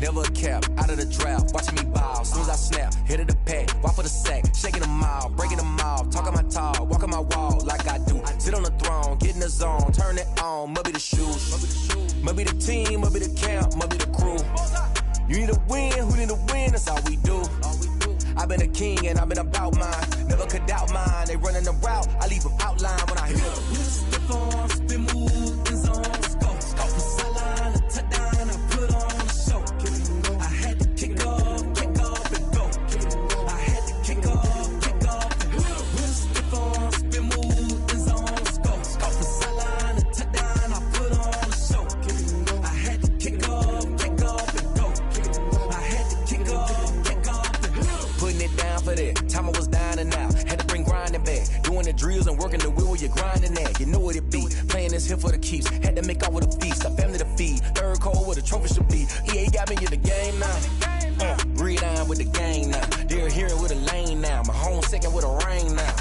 never a cap, out of the draft, watching me ball. Soon as I snap, hit of the pack, walk for the sack, shaking them all, breaking them all, talking my talk, walking my wall like I do. Sit on the throne, get in the zone, turn it on, must be the shoes, must be the team, must be the camp, must be the crew. You need a win, who need a win, that's all we do. I've been a king and I've been about mine, never could doubt mine. They running the route, I leave them outline when I hit them. Stiff on, spin move, in zone, scope, from sideline to touchdown, I put on a show. I had to kick off and go. I had to kick off and go. Stiff on, spin move, in zone, scope, from sideline to touchdown, I put on a show. I had to kick off and go. I had to kick off and go. Putting it down for that, time I was down and out. Had to bring grinding back, doing the drills and working the wheel where you're grinding at. You know what it be, playing this here for the keeps. Had to make out with a feast, a family to feed. Third cold where the trophy should be. EA got me in the game now. Breathe on with the game now. They're hearing with a lane now. My home second with a rain now.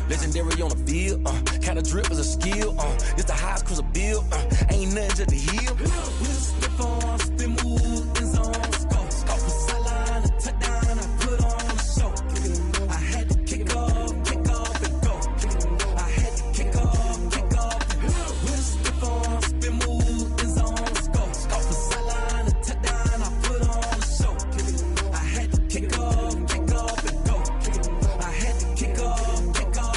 Legendary on the field, kinda drip is a skill. It's the highest cruiser bill, ain't nothing just to heal. Stiff on, spin move, in zone, scope from sideline to touchdown, I put on a show. I had to kick off and go. I had to kick off and go. Stiff on, spin move, in zone, scope from sideline to touchdown, I put on a show. I had to kick off and go. I had to kick off and go.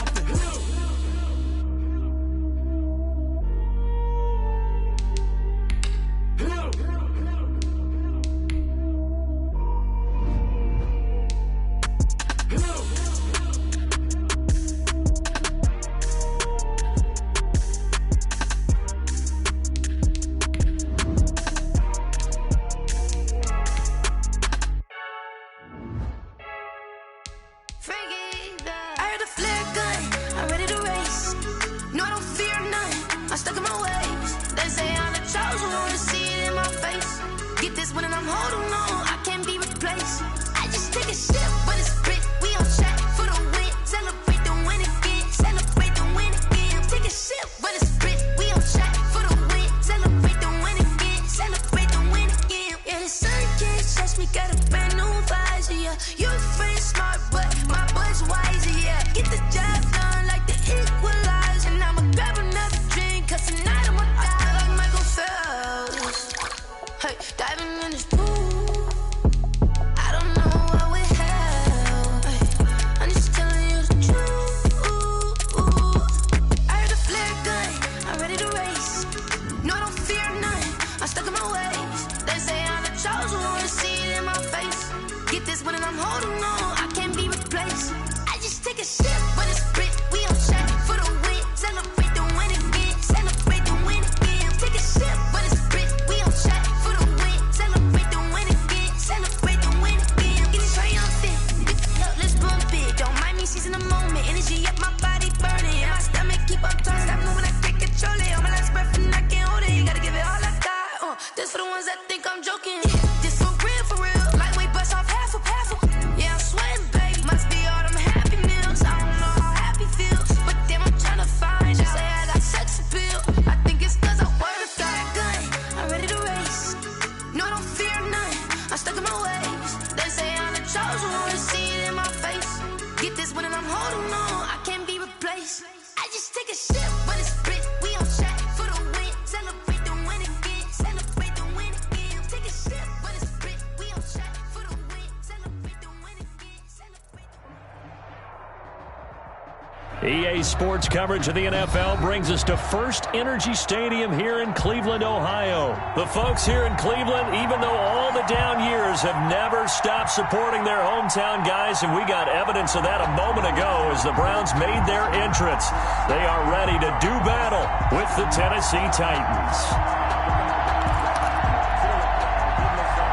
EA Sports coverage of the NFL brings us to First Energy Stadium here in Cleveland, Ohio. The folks here in Cleveland, even though all the down years, have never stopped supporting their hometown guys, and we got evidence of that a moment ago as the Browns made their entrance. They are ready to do battle with the Tennessee Titans.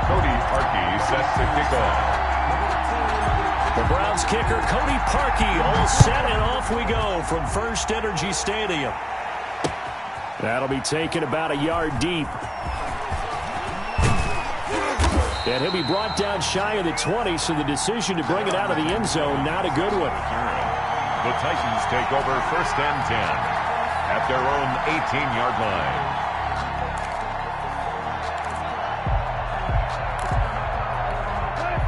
Cody Parkey set to kick off. The Browns kicker, Cody Parkey, all set, and off we go from First Energy Stadium. That'll be taken about a yard deep. And he'll be brought down shy of the 20, so the decision to bring it out of the end zone, not a good one. The Titans take over 1st and 10 at their own 18-yard line.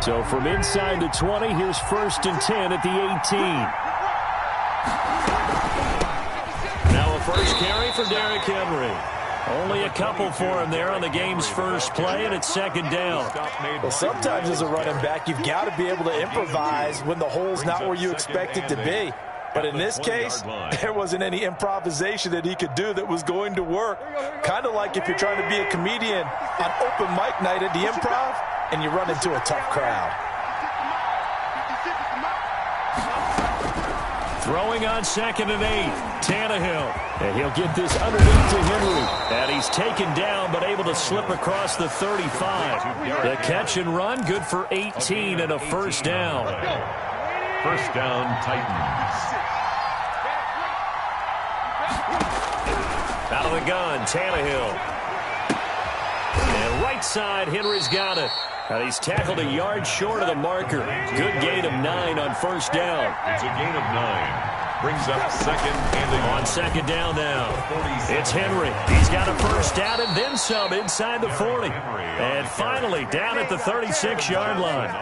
So from inside the 20, here's 1st and 10 at the 18. Now a first carry for Derrick Henry. Only a couple for him there on the game's first play, and it's 2nd down. Well, sometimes as a running back, you've got to be able to improvise when the hole's not where you expect it to be. But in this case, there wasn't any improvisation that he could do that was going to work. Kind of like if you're trying to be a comedian on open mic night at the Improv and you run into a tough crowd. Throwing on 2nd and 8, Tannehill. And he'll get this underneath to Henry. And he's taken down but able to slip across the 35. The catch and run, good for 18 and a 1st down. 1st down, Titans. Out of the gun, Tannehill. And right side, Henry's got it. And he's tackled a yard short of the marker. Good gain of 9 on 1st down. It's a gain of 9. Brings up 2nd and on 2nd down now. It's Henry. He's got a 1st down and then some inside the 40. And finally down at the 36-yard line.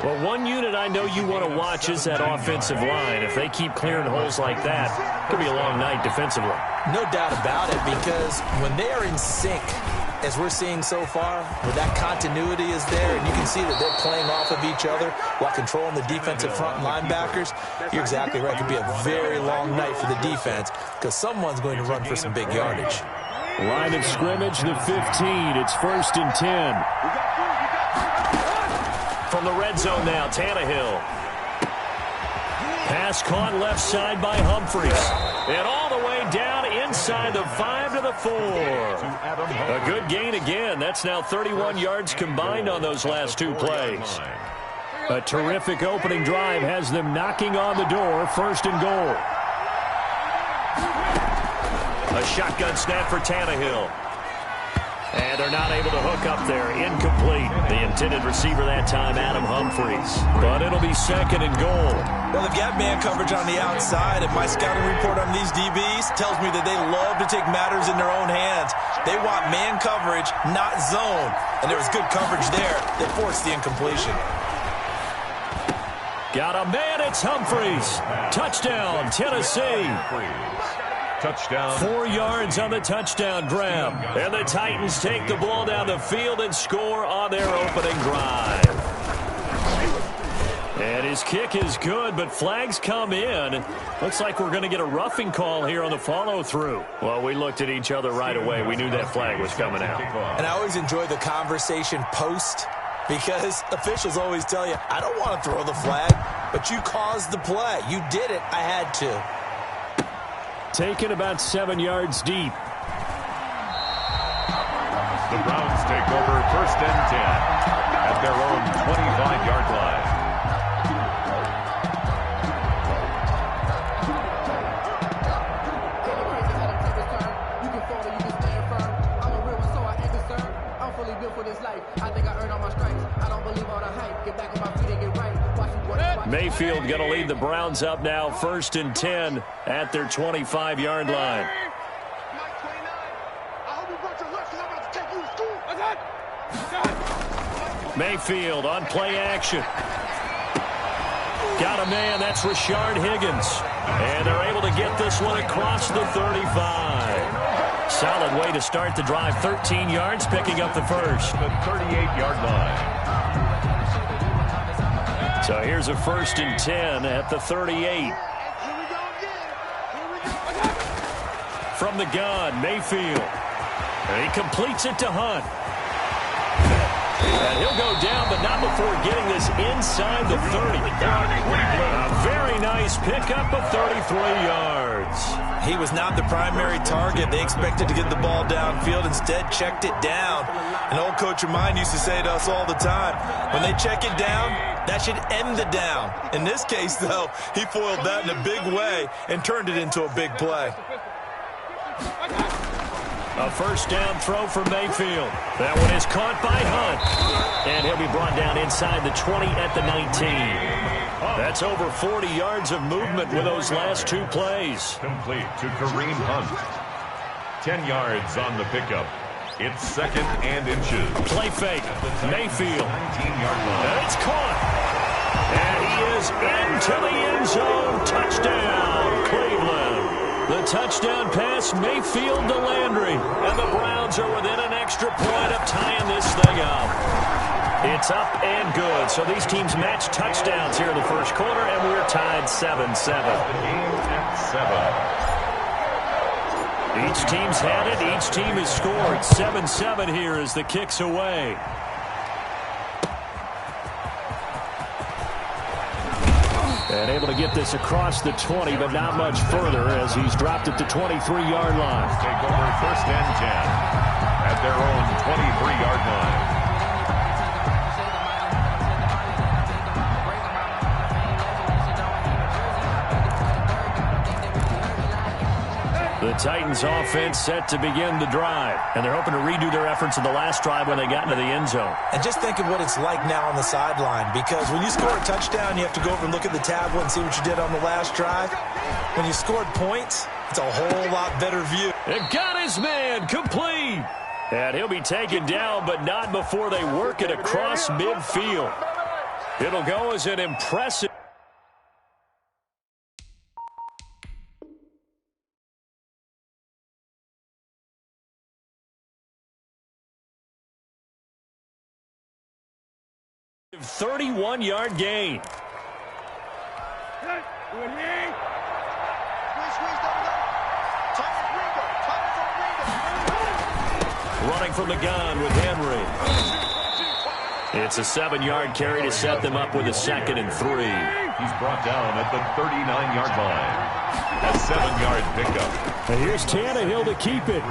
Well, one unit I know you want to watch is that offensive line. If they keep clearing holes like that, it could be a long night defensively. No doubt about it, because when they are in sync, as we're seeing so far, where that continuity is there, and you can see that they're playing off of each other while controlling the defensive front linebackers, you're exactly right. It could be a very long night for the defense because someone's going to run for some big yardage. Line of scrimmage, the 15. It's 1st and 10. From the red zone now, Tannehill. Pass caught left side by Humphries. And all the way down inside the 5 to the 4. A good gain again. That's now 31 yards combined on those last 2 plays. A terrific opening drive has them knocking on the door. 1st and goal. A shotgun snap for Tannehill. And they're not able to hook up there. Incomplete. The intended receiver that time, Adam Humphries. But it'll be 2nd and goal. Well, they've got man coverage on the outside, and my scouting report on these DBs tells me that they love to take matters in their own hands. They want man coverage, not zone. And there was good coverage there that forced the incompletion. Got a man, it's Humphries. Touchdown, Tennessee. Touchdown. 4 yards on the touchdown grab. And the Titans take the ball down the field and score on their opening drive. And his kick is good, but flags come in. Looks like we're going to get a roughing call here on the follow-through. Well, we looked at each other right away. We knew that flag was coming out. And I always enjoy the conversation post, because officials always tell you, I don't want to throw the flag, but you caused the play. You did it. I had to. Taken about 7 yards deep. The Browns take over 1st and 10 at their own 25-yard line. Mayfield going to lead the Browns up now, 1st and 10 at their 25-yard line. Mayfield on play action. Got a man, that's Rashard Higgins. And they're able to get this one across the 35. Solid way to start the drive, 13 yards, picking up the first. The 38-yard line. So here's a 1st and 10 at the 38. From the gun, Mayfield. And he completes it to Hunt. And he'll go down, but not before getting this inside the 30. A very nice pickup of 33 yards. He was not the primary target. They expected to get the ball downfield. Instead, checked it down. An old coach of mine used to say to us all the time, when they check it down, that should end the down. In this case, though, he foiled that in a big way and turned it into a big play. A 1st down throw for Mayfield. That one is caught by Hunt. And he'll be brought down inside the 20 at the 19. That's over 40 yards of movement with those last 2 plays. Complete to Kareem Hunt. 10 yards on the pickup. It's 2nd and inches. Play fake. Mayfield. 19-yard line. And it's caught. And he is into the end zone. Touchdown, Cleveland. The touchdown pass, Mayfield to Landry. And the Browns are within an extra point of tying this thing up. It's up and good. So these teams match touchdowns here in the first quarter, and we're tied 7-7. Game at 7. Each team's had it. Each team has scored. 7-7 here as the kick's away. And able to get this across the 20, but not much further as he's dropped at the 23-yard line. Take over 1st and 10 at their own 23-yard line. The Titans offense set to begin the drive, and they're hoping to redo their efforts in the last drive when they got into the end zone. And just think of what it's like now on the sideline, because when you score a touchdown, you have to go over and look at the tablet and see what you did on the last drive. When you scored points, it's a whole lot better view. And got his man complete. And he'll be taken down, but not before they work it across midfield. It'll go as an impressive. A 31-yard gain. Running from the gun with Henry. It's a 7-yard carry to set them up with a 2nd and 3. He's brought down at the 39-yard line. A 7-yard pickup. And here's Tannehill to keep it.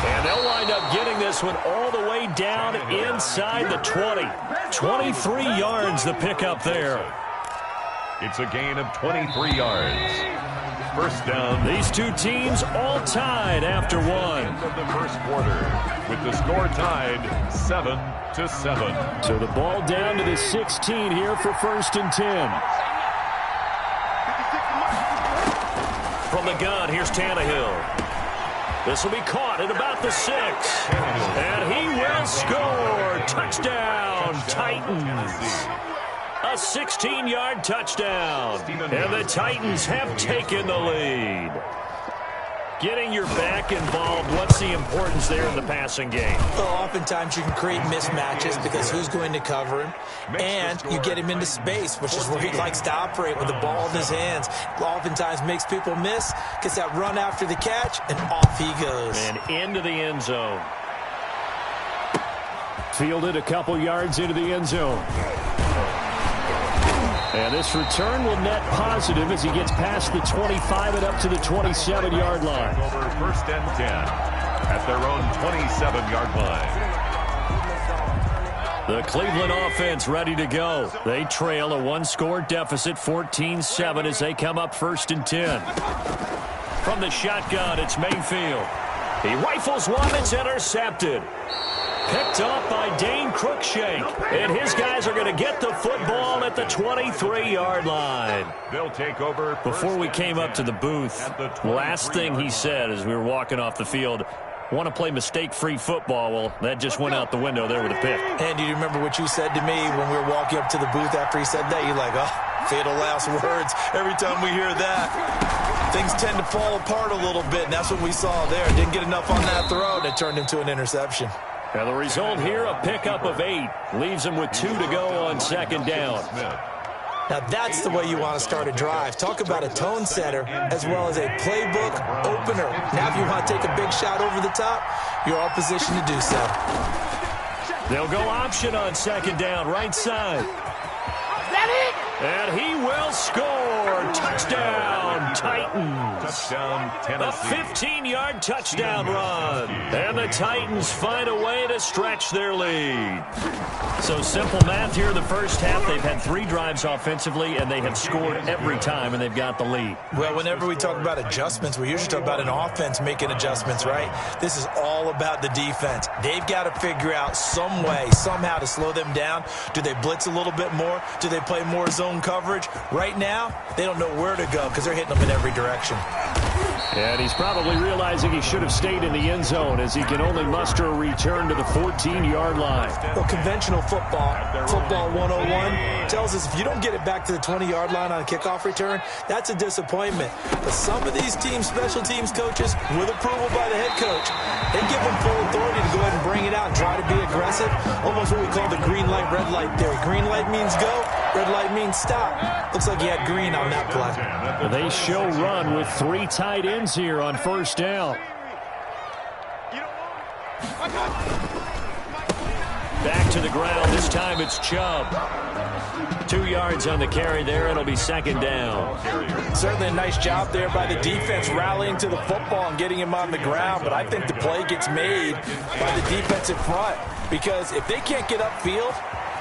And they'll wind up getting this one all the way down inside the 20. 23 yards the pickup there. It's a gain of 23 yards. First down. These two teams all tied after one. End of the first quarter with the score tied 7-7. So the ball down to the 16 here for 1st and 10. From the gun, here's Tannehill. This will be caught at about the 6. And he will score. Touchdown, Titans. A 16-yard touchdown. And the Titans have taken the lead. Getting your back involved, what's the importance there in the passing game? Well, oftentimes you can create mismatches because who's going to cover him, and you get him into space, which is where he likes to operate with the ball in his hands. Oftentimes makes people miss, gets that run after the catch, and off he goes. And into the end zone. Fielded a couple yards into the end zone. And this return will net positive as he gets past the 25 and up to the 27-yard line. Over 1st and 10 at their own 27-yard line. The Cleveland offense ready to go. They trail a one-score deficit, 14-7, as they come up 1st and 10. From the shotgun, it's Mayfield. He rifles one, it's intercepted. Picked up by Dane Cruikshank. And his guys are going to get the football at the 23-yard line. They'll take over. Before we came up to the booth, last thing he said as we were walking off the field, want to play mistake-free football. Well, that just went out the window there with a pick. And do you remember what you said to me when we were walking up to the booth after he said that? You're like, oh, fatal last words. Every time we hear that, things tend to fall apart a little bit, and that's what we saw there. Didn't get enough on that throw, and it turned into an interception. Now the result here, a pickup of 8. Leaves him with 2 to go on 2nd down. Now that's the way you want to start a drive. Talk about a tone setter as well as a playbook opener. Now if you want to take a big shot over the top, you're all positioned to do so. They'll go option on 2nd down, right side. And he will score. Touchdown, Titans. Touchdown, Tennessee. A 15-yard touchdown run. And the Titans find a way to stretch their lead. So simple math here in the first half. They've had 3 drives offensively, and they have scored every time, and they've got the lead. Well, whenever we talk about adjustments, we usually talk about an offense making adjustments, right? This is all about the defense. They've got to figure out some way, somehow to slow them down. Do they blitz a little bit more? Do they play more zone coverage? Right now, they don't know where nowhere to go because they're hitting them in every direction. And he's probably realizing he should have stayed in the end zone as he can only muster a return to the 14-yard line. Well, conventional football 101, tells us if you don't get it back to the 20-yard line on a kickoff return, that's a disappointment. But some of these special teams coaches, with approval by the head coach, they give them full authority to go ahead and bring it out and try to be aggressive. Almost what we call the green light, red light theory. Green light means go, red light means stop. Looks like he had green on that play. They show run with 3 tight ends here on first down. Back to the ground. This time it's Chubb. 2 yards on the carry there. It'll be second down. Certainly a nice job there by the defense rallying to the football and getting him on the ground. But I think the play gets made by the defensive front because if they can't get upfield,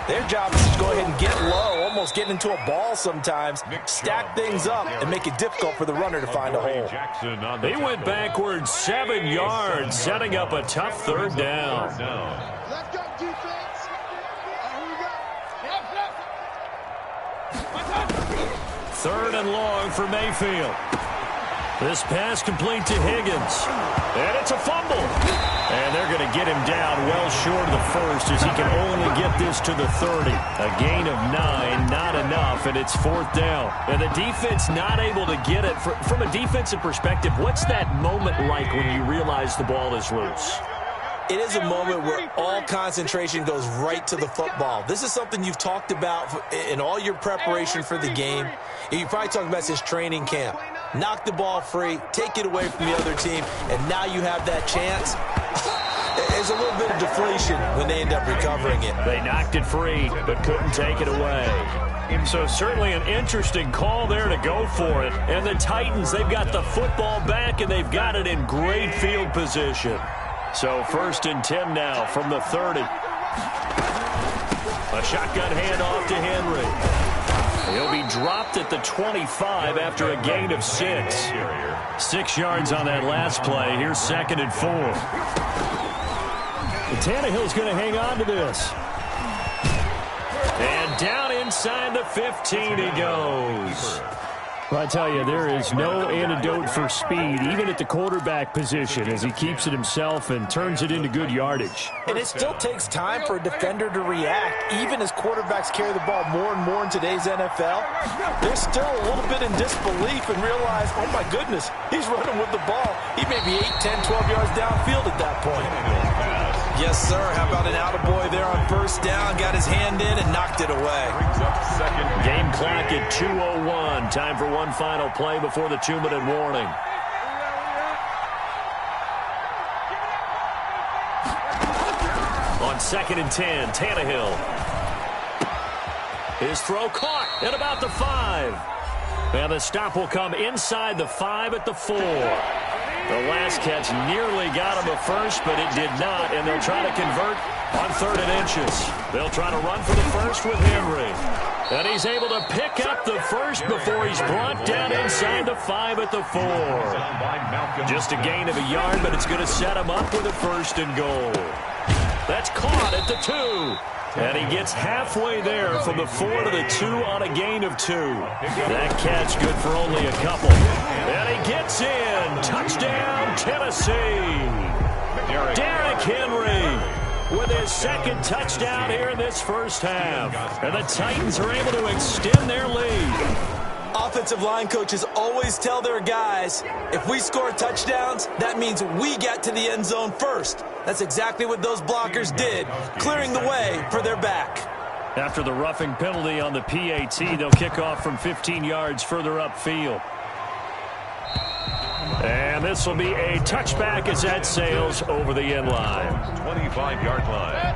their job is to go ahead and get low, almost getting into a ball sometimes, stack things up, and make it difficult for the runner to find a hole. They went backwards 7 yards, setting up a tough third down. Let's go, defense. Here we go. Third and long for Mayfield. This pass complete to Higgins. And it's a fumble. And they're going to get him down well short of the first as he can only get this to the 30. A gain of 9, not enough, and it's fourth down. And the defense not able to get it. From a defensive perspective, what's that moment like when you realize the ball is loose? It is a moment where all concentration goes right to the football. This is something you've talked about in all your preparation for the game. And you probably talked about this training camp. Knock the ball free, take it away from the other team, and now you have that chance. There's a little bit of deflation when they end up recovering it. They knocked it free, but couldn't take it away. So certainly an interesting call there to go for it. And the Titans, they've got the football back, and they've got it in great field position. So first and 10 now from the 30. A shotgun handoff to Henry. He'll be dropped at the 25 after a gain of 6. 6 yards on that last play. Here's second and 4. And Tannehill's going to hang on to this. And down inside the 15 he goes. Well, I tell you, there is no antidote for speed, even at the quarterback position, as he keeps it himself and turns it into good yardage. And it still takes time for a defender to react, even as quarterbacks carry the ball more and more in today's NFL. They're still a little bit in disbelief and realize, oh my goodness, he's running with the ball. He may be 8, 10, 12 yards downfield at that point. Yes, sir. How about an attaboy there on first down? Got his hand in and knocked it away. Game clock at 2:01. Time for one final play before the 2-minute warning. On second and 10, Tannehill. His throw caught at about the 5. And the stop will come inside the 5 at the 4. The last catch nearly got him a first, but it did not, and they'll try to convert on 3rd and inches. They'll try to run for the first with Henry. And he's able to pick up the first before he's brought down inside the 5 at the 4. Just a gain of a yard, but it's going to set him up with a 1st and goal. That's caught at the 2. And he gets halfway there from the 4 to the 2 on a gain of 2. That catch good for only a couple. And he gets in. Touchdown, Tennessee. Derrick Henry with his second touchdown here in this first half. And the Titans are able to extend their lead. Offensive line coaches always tell their guys, if we score touchdowns, that means we get to the end zone first. That's exactly what those blockers did, clearing the way for their back. After the roughing penalty on the PAT, they'll kick off from 15 yards further upfield. And this will be a touchback as that sails over the end line. 25-yard line.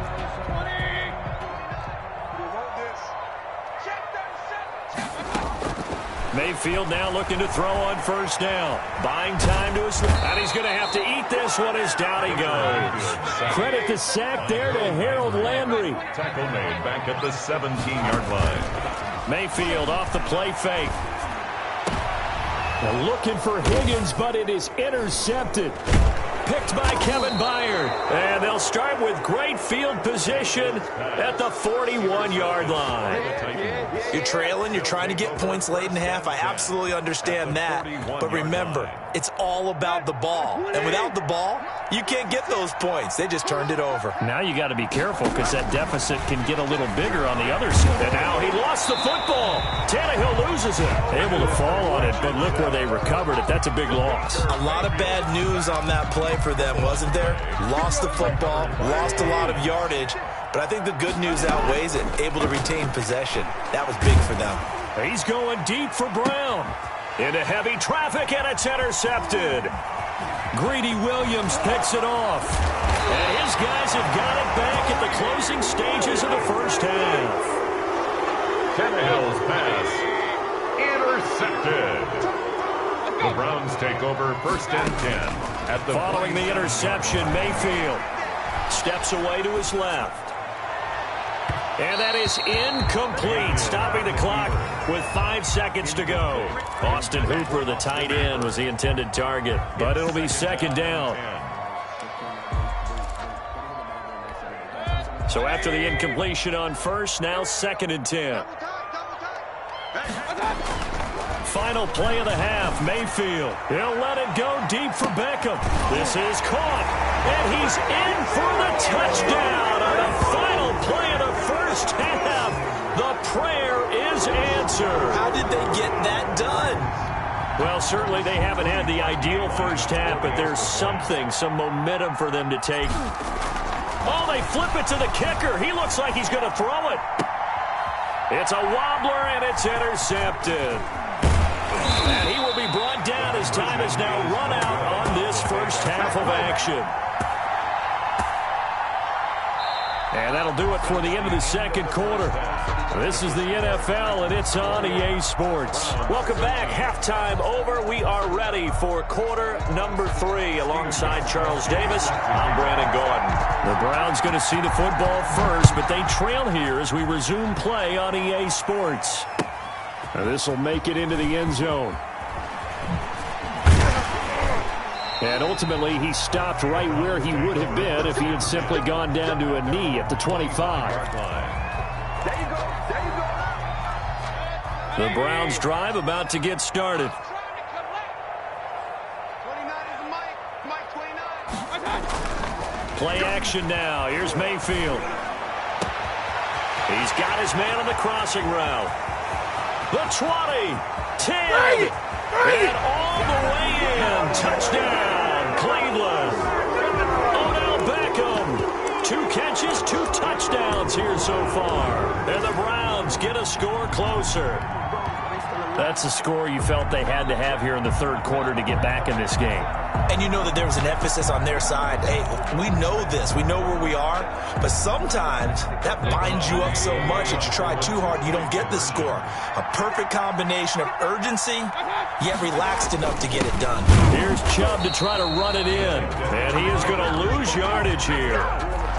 Mayfield now looking to throw on first down. Buying time to his left. And he's going to have to eat this one as down he goes. Credit the sack there to Harold Landry. Tackle made back at the 17-yard line. Mayfield off the play fake. They're looking for Higgins, but it is intercepted. picked by Kevin Byard. And they'll start with great field position at the 41-yard line. You're trailing. You're trying to get points late in half. I absolutely understand that. But remember, it's all about the ball. And without the ball, you can't get those points. They just turned it over. Now you got to be careful because that deficit can get a little bigger on the other side. And now he lost the football. Tannehill loses it. Able to fall on it, but look where they recovered it. That's a big loss. A lot of bad news on that play for them, wasn't there? Lost the football, lost a lot of yardage, but I think the good news outweighs it. Able to retain possession. That was big for them. He's going deep for Brown. Into heavy traffic, and it's intercepted. Greedy Williams picks it off. And his guys have got it back at the closing stages of the first half. Tannehill's pass intercepted. The Browns take over 1st and 10 at the following the interception. Mayfield steps away to his left. And that is incomplete, stopping the clock with 5 seconds to go. Austin Hooper, the tight end, was the intended target, but it'll be 2nd down. So after the incompletion on 1st, now 2nd and 10. Final play of the half, Mayfield. He'll let it go deep for Beckham. This is caught, and he's in for the touchdown on the final play of the first half. The prayer is answered. How did they get that done? Well, certainly they haven't had the ideal first half, but there's something, some momentum for them to take. Oh, they flip it to the kicker. He looks like he's going to throw it. It's a wobbler, and it's intercepted. And he will be brought down as time has now run out on this first half of action. And that'll do it for the end of the second quarter. This is the NFL, and it's on EA Sports. Welcome back. Halftime over. We are ready for quarter number 3. Alongside Charles Davis, I'm Brandon Gordon. The Browns going to see the football first, but they trail here as we resume play on EA Sports. This will make it into the end zone. And ultimately, he stopped right where he would have been if he had simply gone down to a knee at the 25. The Browns drive about to get started. Play action now. Here's Mayfield. He's got his man on the crossing route. The 20, 10, and all the way in. Touchdown, Cleveland. Odell Beckham. 2 catches, 2 touchdowns here so far. And the Browns get a score closer. That's a score you felt they had to have here in the third quarter to get back in this game. And you know that there was an emphasis on their side. Hey, we know this. We know where we are. But sometimes that binds you up so much that you try too hard, you don't get the score. A perfect combination of urgency, yet relaxed enough to get it done. Here's Chubb to try to run it in. And he is going to lose yardage here.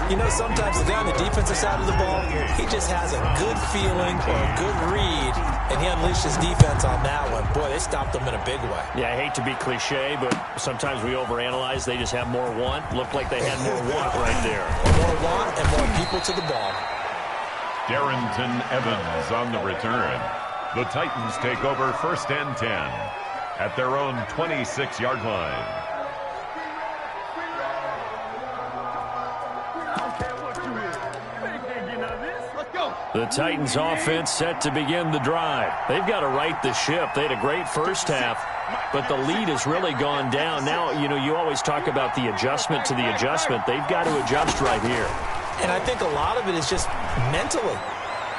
You know, sometimes the guy on the defensive side of the ball, he just has a good feeling or a good read, and he unleashed his defense on that one. Boy, they stopped them in a big way. Yeah, I hate to be cliche, but sometimes we overanalyze. They just have more want. Looked like they had more want right there. More want and more people to the ball. Darrington Evans on the return. The Titans take over 1st and 10 at their own 26-yard line. The Titans offense set to begin the drive. They've got to right the ship. They had a great first half, but the lead has really gone down. Now, you know, you always talk about the adjustment to the adjustment. They've got to adjust right here. And I think a lot of it is just mentally.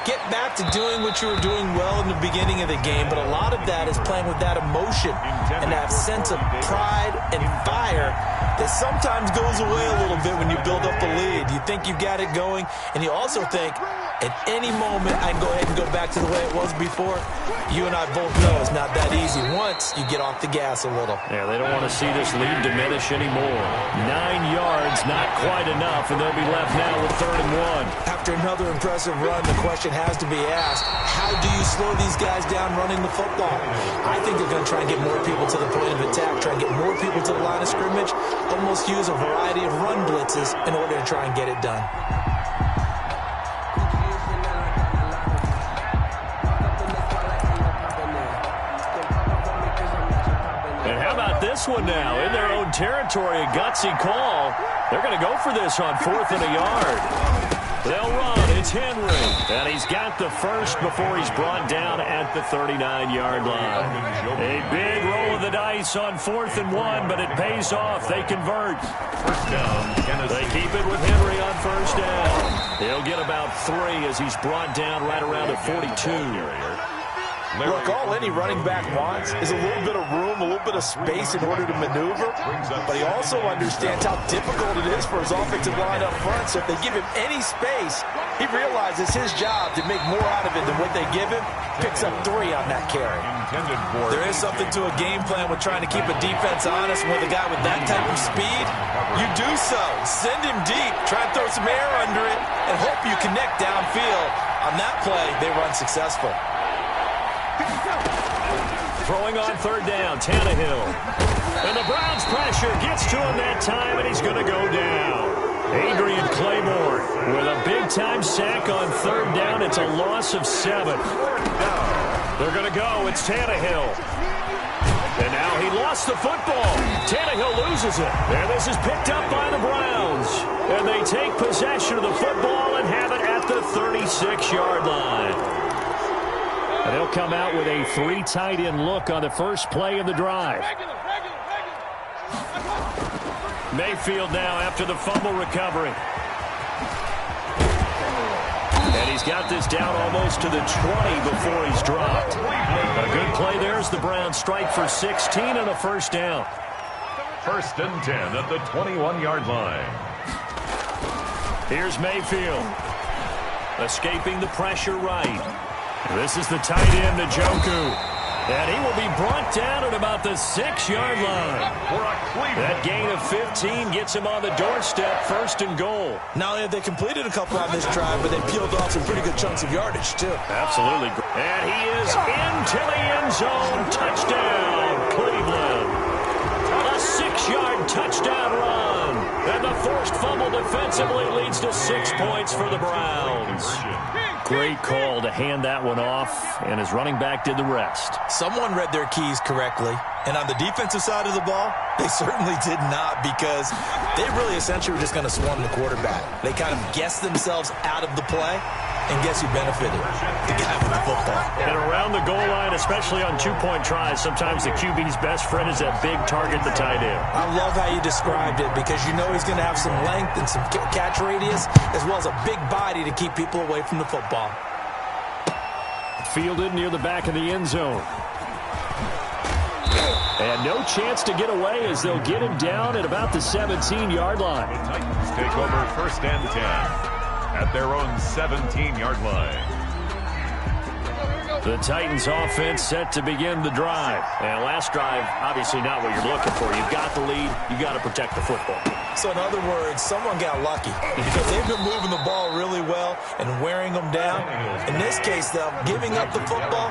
Get back to doing what you were doing well in the beginning of the game, but a lot of that is playing with that emotion and that sense of pride and fire that sometimes goes away a little bit when you build up a lead. You think you've got it going, and you also think, At any moment, I can go ahead and go back to the way it was before. You and I both know it's not that easy once you get off the gas a little. Yeah, they don't want to see this lead diminish anymore. 9 yards, not quite enough, and they'll be left now with 3rd and 1. After another impressive run, the question has to be asked, how do you slow these guys down running the football? I think they're going to try and get more people to the point of attack, try and get more people to the line of scrimmage, almost use a variety of run blitzes in order to try and get it done. This one now in their own territory, a gutsy call. They're going to go for this on 4th and a yard. They'll run. It's Henry. And he's got the first before he's brought down at the 39-yard line. A big roll of the dice on 4th and 1, but it pays off. They convert. First down, they keep it with Henry on 1st down. He'll get about 3 as he's brought down right around at 42. Look, all any running back wants is a little bit of room, a little bit of space in order to maneuver, but he also understands how difficult it is for his offensive line up front, so if they give him any space, he realizes his job to make more out of it than what they give him, picks up 3 on that carry. There is something to a game plan with trying to keep a defense honest with a guy with that type of speed. You do so. Send him deep, try and throw some air under it, and hope you connect downfield. On that play, they run successful. Throwing on 3rd down, Tannehill. And the Browns' pressure gets to him that time, and he's going to go down. Adrian Claiborne with a big-time sack on 3rd down. It's a loss of 7. They're going to go. It's Tannehill. And now he lost the football. Tannehill loses it. And this is picked up by the Browns. And they take possession of the football and have it at the 36-yard line. And they'll come out with a 3 tight end look on the first play of the drive. Mayfield now after the fumble recovery. And he's got this down almost to the 20 before he's dropped. A good play there as the Browns strike for 16 and a 1st down. 1st and 10 at the 21-yard line. Here's Mayfield. Escaping the pressure right. This is the tight end, Njoku. And he will be brought down at about the 6-yard line. That gain of 15 gets him on the doorstep, 1st and goal. Not only have they completed a couple on this drive, but they peeled off some pretty good chunks of yardage, too. Absolutely. And he is into the end zone. Touchdown, Cleveland. A 6-yard touchdown run. And the forced fumble defensively leads to 6 points for the Browns. Great call to hand that one off, and his running back did the rest. Someone read their keys correctly, and on the defensive side of the ball, they certainly did not, because they really essentially were just going to swarm the quarterback. They kind of guessed themselves out of the play, and guess who benefited? The guy with the football. And around the goal line, especially on 2-point tries, sometimes the QB's best friend is that big target, the tight end. I love how you described it, because you know he's going to have some length and some catch radius, as well as a big body to keep people away from the football. Fielded near the back of the end zone. And no chance to get away as they'll get him down at about the 17-yard line. The Titans take over 1st and 10 at their own 17-yard line. The Titans offense set to begin the drive. And last drive, obviously not what you're looking for. You've got the lead. You've got to protect the football. So in other words, someone got lucky because they've been moving the ball really well and wearing them down. In this case, though, giving up the football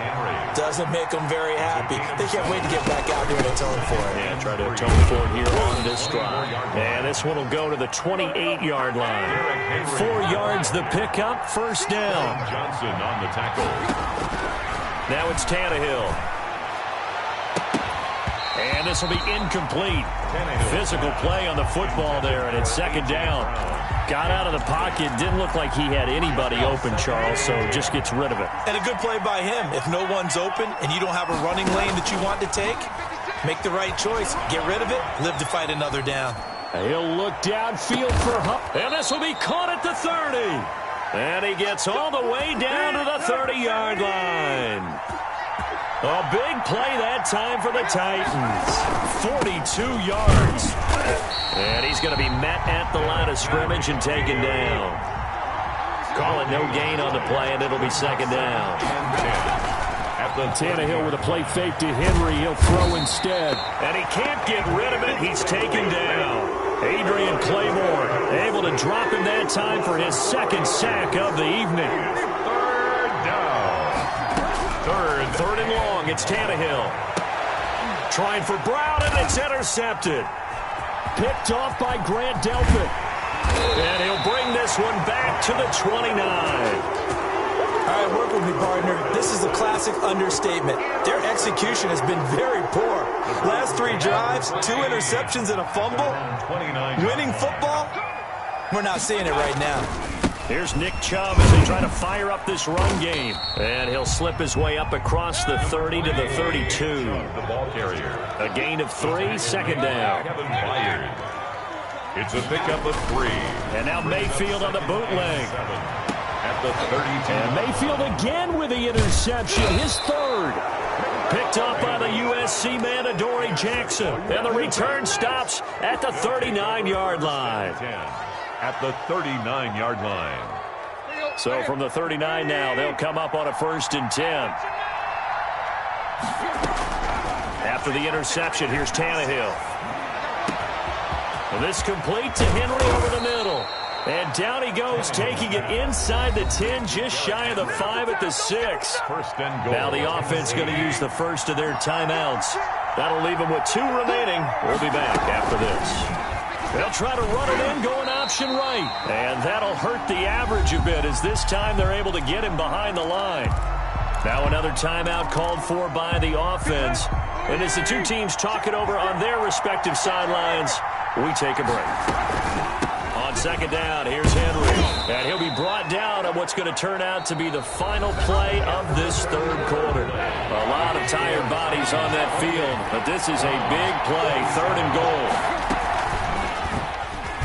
doesn't make them very happy. They can't wait to get back out there and atone for it. Yeah, try to atone for it here on this drive. And this one will go to the 28-yard line. 4 yards the pickup, 1st down. Johnson on the tackle. Now it's Tannehill. And this will be incomplete. Physical play on the football there, and it's 2nd down. Got out of the pocket. Didn't look like he had anybody open, Charles, so just gets rid of it. And a good play by him. If no one's open and you don't have a running lane that you want to take, make the right choice. Get rid of it. Live to fight another down. He'll look downfield for Hupp. And this will be caught at the 30. And he gets all the way down to the 30-yard line. A big play that time for the Titans. 42 yards. And he's going to be met at the line of scrimmage and taken down. call it no gain on the play, and it'll be second down. Tannehill with a play fake to Henry. He'll throw instead. And he can't get rid of it. He's taken down. Adrian Claiborne able to drop him that time for his second sack of the evening. Third down. Third and long. It's Tannehill. Trying for Brown, and it's intercepted. Picked off by Grant Delpit. And he'll bring this one back to the 29. All right, work with me, partner. This is a classic understatement. Their execution has been very poor. Last 3 drives, 2 interceptions and a fumble. Winning football? We're not seeing it right now. Here's Nick Chubb as they try to fire up this run game. And he'll slip his way up across the 30 to the 32. The ball carrier. A gain of 3, second down. It's a pickup of 3. And now Mayfield on the bootleg. At the 32. And Mayfield again with the interception, his third. Picked up by the USC man, Adoree Jackson. And the return stops at the 39-yard line. At the 39-yard line. So from the 39 now, they'll come up on a 1st and 10. After the interception, here's Tannehill. And this complete to Henry over the middle. And down he goes, taking it inside the 10, just shy of the 5 at the 6. First and goal. Now the offense going to use the first of their timeouts. That'll leave them with 2 remaining. We'll be back after this. They'll try to run it in, going option right. And that'll hurt the average a bit, as this time they're able to get him behind the line. Now another timeout called for by the offense. And as the 2 teams talk it over on their respective sidelines, we take a break. On second down, here's Henry. And he'll be brought down on what's going to turn out to be the final play of this 3rd quarter. A lot of tired bodies on that field, but this is a big play, 3rd and goal.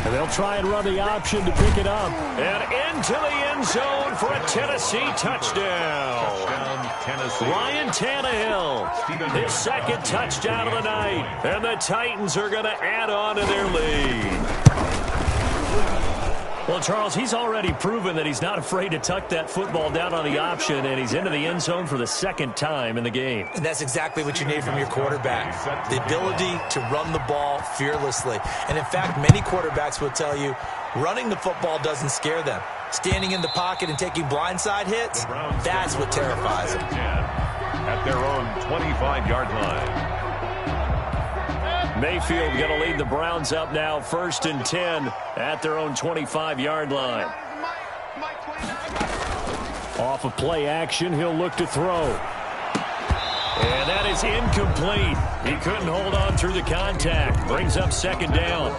And they'll try and run the option to pick it up. And into the end zone for a Tennessee touchdown. Tennessee. Ryan Tannehill, his 2nd touchdown of the night. And the Titans are going to add on to their lead. Well, Charles, he's already proven that he's not afraid to tuck that football down on the option, and he's into the end zone for the 2nd time in the game. And that's exactly what you need from your quarterback, the ability to run the ball fearlessly. And, in fact, many quarterbacks will tell you running the football doesn't scare them. Standing in the pocket and taking blindside hits, that's what terrifies them. At their own 25-yard line. Mayfield going to lead the Browns up now, 1st and 10 at their own 25-yard line. Off of play action, he'll look to throw. And that is incomplete. He couldn't hold on through the contact. Brings up 2nd down.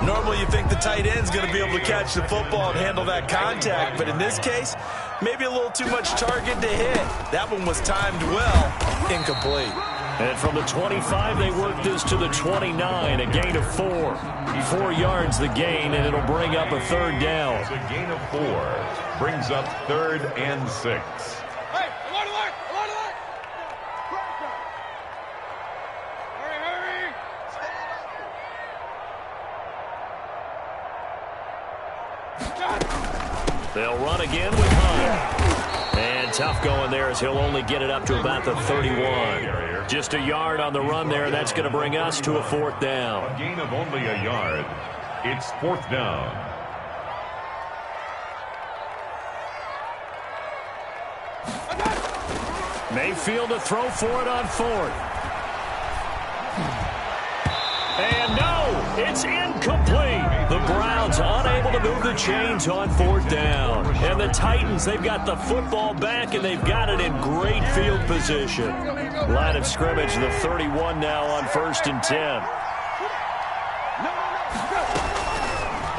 Normally you think the tight end's going to be able to catch the football and handle that contact, but in this case, maybe a little too much target to hit. That one was timed well, incomplete. And from the 25, they work this to the 29, a gain of 4. 4 yards the gain, and it'll bring up a 3rd down. It's a gain of 4. Brings up 3rd and 6. Hey, alert, alert, alert, alert! Hurry, hurry! They'll run again with Hunt. And tough going there, as he'll only get it up to about the 31. Just a yard on the run there. That's going to bring us to a 4th down. A gain of only a yard. It's 4th down. Mayfield to throw for it on 4th. And no, it's incomplete. The Browns unable to move the chains on 4th down. And the Titans, they've got the football back, and they've got it in great field position. Line of scrimmage, the 31 now on 1st and 10.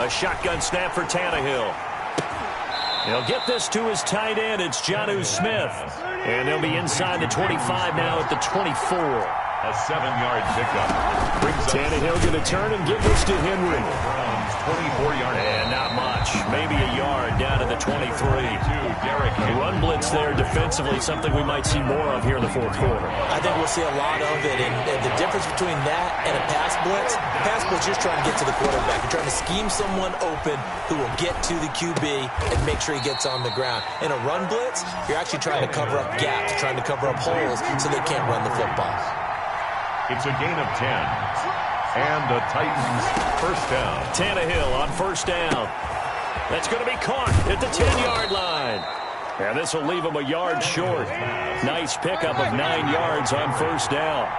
A shotgun snap for Tannehill. He'll get this to his tight end. It's Jonnu Smith. And they'll be inside the 25 now at the 24. A 7-yard pickup. Tannehill going to turn and give this to Henry. Browns 24-yard. And not much. inch, maybe a yard down to the 23. The run blitz there defensively, something we might see more of here in the fourth quarter. I think we'll see a lot of it, and the difference between that and a pass blitz, you're just trying to get to the quarterback. You're trying to scheme someone open who will get to the QB and make sure he gets on the ground. In a run blitz, you're actually trying to cover up gaps, trying to cover up holes so they can't run the football. It's a gain of 10. And the Titans first down. Tannehill on first down. That's going to be caught at the 10-yard line. And this will leave him a yard short. Nice pickup of 9 yards on first down.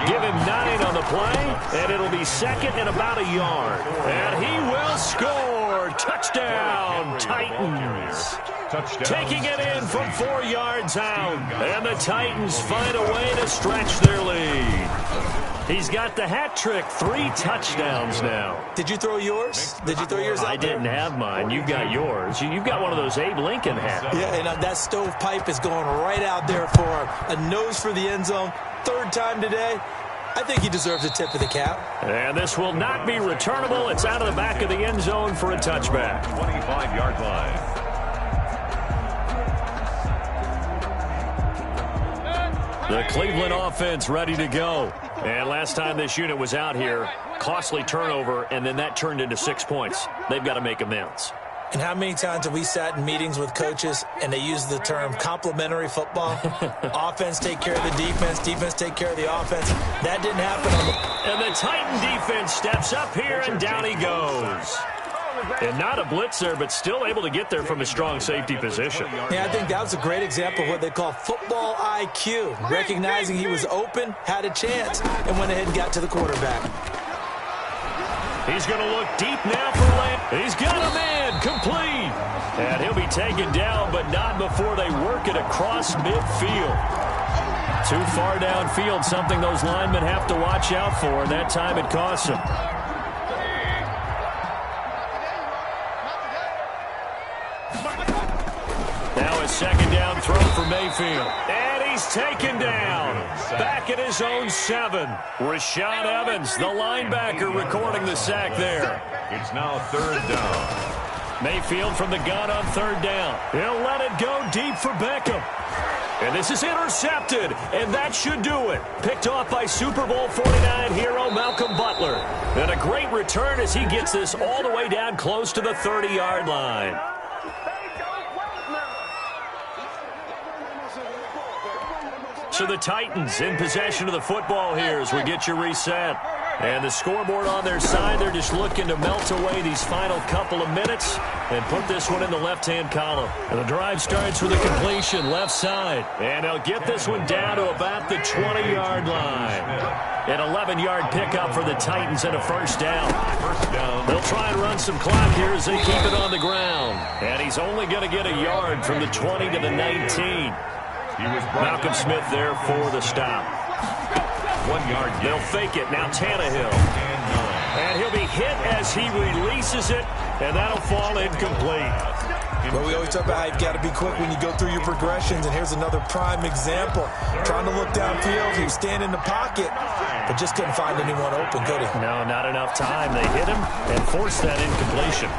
Give him 9 on the play, and it'll be second and about a yard. And he will score. Touchdown, Titans. Touchdown. Taking it in from 4 yards out. And the Titans find a way to stretch their lead. He's got the hat trick, 3 touchdowns now. Did you throw yours? Did you throw yours out I there? didn't have mine. You got yours. You've got one of those Abe Lincoln hats. Yeah, and that stovepipe is going right out there for him. A nose for the end zone. 3rd time today. I think he deserves a tip of the cap. And this will not be returnable. It's out of the back of the end zone for a touchback. 25-yard line. The Cleveland offense ready to go. And last time this unit was out here, costly turnover, and then that turned into 6 points. They've got to make amends. And how many times have we sat in meetings with coaches and they use the term complementary football? Offense take care of the defense, defense take care of the offense. That didn't happen on the... And the Titan defense steps up here, and down he goes. And not a blitzer, but still able to get there from a strong safety position. Yeah, I think that was a great example of what they call football IQ. Recognizing he was open, had a chance, and went ahead and got to the quarterback. He's going to look deep now for Lamb. He's got a man complete. And he'll be taken down, but not before they work it across midfield. Too far downfield, something those linemen have to watch out for, and that time it costs them. Now a second down throw for Mayfield. And he's taken down. Back at his own 7. Rashad Evans, the linebacker, recording the sack there. It's now 3rd down. Mayfield from the gun on 3rd down. He'll let it go deep for Beckham. And this is intercepted, and that should do it. Picked off by Super Bowl 49 hero Malcolm Butler. And a great return as he gets this all the way down close to the 30-yard line. So the Titans in possession of the football here as we get you reset. And the scoreboard on their side, they're just looking to melt away these final couple of minutes and put this one in the left-hand column. And the drive starts with a completion left side. And they'll get this one down to about the 20-yard line. An 11-yard pickup for the Titans and a first down. They'll try and run some clock here as they keep it on the ground. And he's only going to get a yard from the 20 to the 19. Malcolm Smith there for the stop. 1 yard. They'll fake it. Now Tannehill. And he'll be hit as he releases it, and that'll fall incomplete. Well, we always talk about how you've got to be quick when you go through your progressions, and here's another prime example. Trying to look downfield, he was standing in the pocket, but just couldn't find anyone open, could he? No, not enough time. They hit him and forced that incompletion.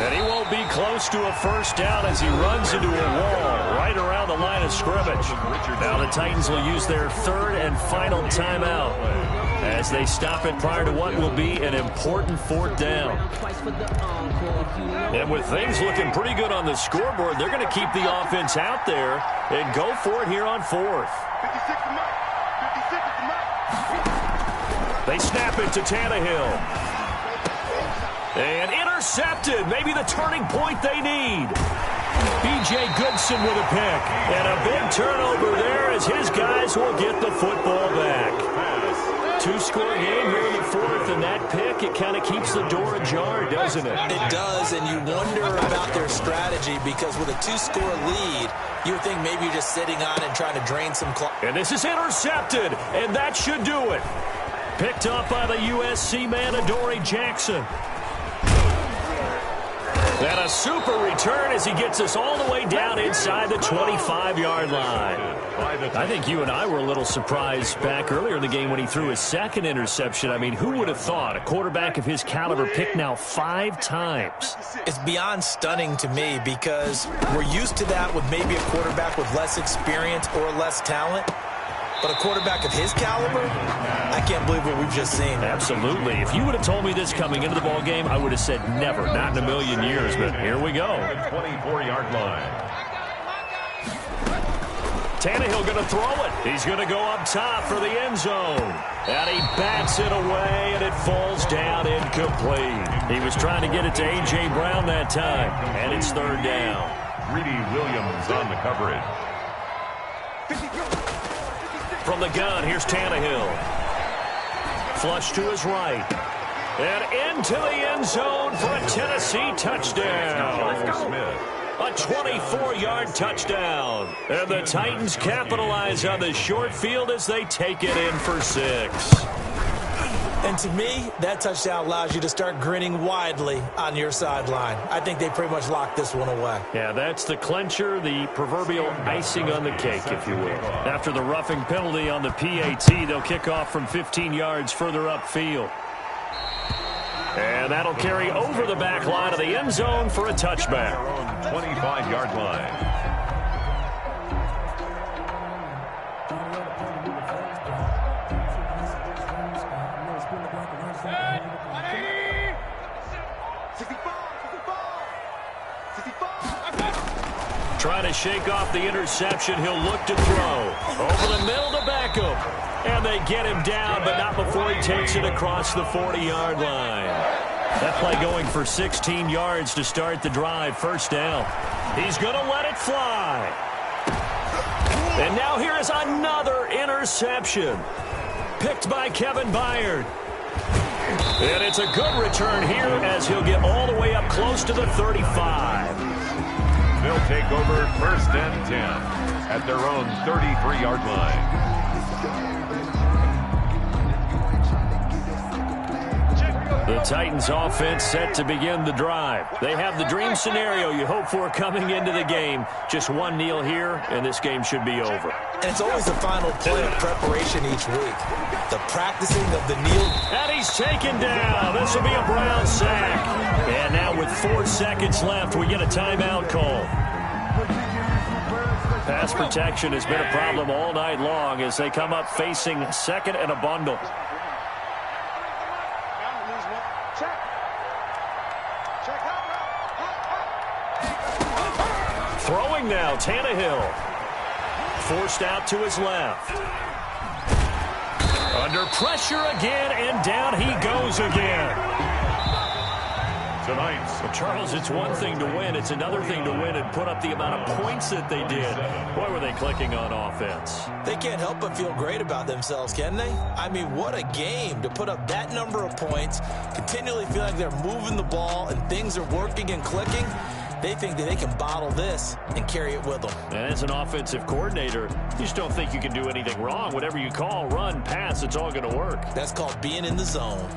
And he won't be close to a first down as he runs into a wall right around the line of scrimmage. Now the Titans will use their 3rd and final timeout as they stop it prior to what will be an important 4th down. And with things looking pretty good on the scoreboard, they're going to keep the offense out there and go for it here on 4th. They snap it to Tannehill. And intercepted. Maybe the turning point they need. B.J. Goodson with a pick. And a big turnover there as his guys will get the football back. 2-score game here in the 4th, and that pick, it kind of keeps the door ajar, doesn't it? It does, and you wonder about their strategy because with a 2-score lead, you would think maybe you're just sitting on and trying to drain some clock. And this is intercepted, and that should do it. Picked up by the USC man, Adoree Jackson. And a super return as he gets us all the way down inside the 25-yard line. I think you and I were a little surprised back earlier in the game when he threw his second interception. I mean, who would have thought a quarterback of his caliber picked now 5 times? It's beyond stunning to me because we're used to that with maybe a quarterback with less experience or less talent. But a quarterback of his caliber, I can't believe what we've just seen. Absolutely. If you would have told me this coming into the ball game, I would have said never, not in a million years. But here we go. 24-yard line. Tannehill going to throw it. He's going to go up top for the end zone. And he bats it away, and it falls down incomplete. He was trying to get it to A.J. Brown that time, and it's third down. Greedy Williams on the coverage. From the gun, here's Tannehill. Flush to his right. And into the end zone for a Tennessee touchdown. A 24-yard touchdown. And the Titans capitalize on the short field as they take it in for 6. And to me, that touchdown allows you to start grinning widely on your sideline. I think they pretty much locked this one away. Yeah, that's the clincher, the proverbial icing on the cake, if you will. After the roughing penalty on the PAT, they'll kick off from 15 yards further upfield. And that'll carry over the back line of the end zone for a touchback. 25-yard line. Trying to shake off the interception. He'll look to throw. Over the middle to Beckham. And they get him down, but not before he takes it across the 40-yard line. That play going for 16 yards to start the drive. First down. He's going to let it fly. And now here is another interception. Picked by Kevin Byard. And it's a good return here as he'll get all the way up close to the 35. They'll take over first and 10 at their own 33-yard line. The Titans offense set to begin the drive. They have the dream scenario you hope for coming into the game. Just one kneel here, and this game should be over. And it's always the final play of preparation each week. The practicing of the kneel. And he's taken down. This will be a Brown sack. And now with 4 seconds left, we get a timeout call. Pass protection has been a problem all night long as they come up facing second and a bundle. Throwing now, Tannehill. Forced out to his left. Under pressure again, and down he goes again. Tonight's. Well, Charles, it's one thing to win. It's another thing to win and put up the amount of points that they did. Boy, were they clicking on offense. They can't help but feel great about themselves, can they? I mean, what a game to put up that number of points, continually feel like they're moving the ball and things are working and clicking. They think that they can bottle this and carry it with them. And as an offensive coordinator, you just don't think you can do anything wrong. Whatever you call, run, pass, it's all going to work. That's called being in the zone.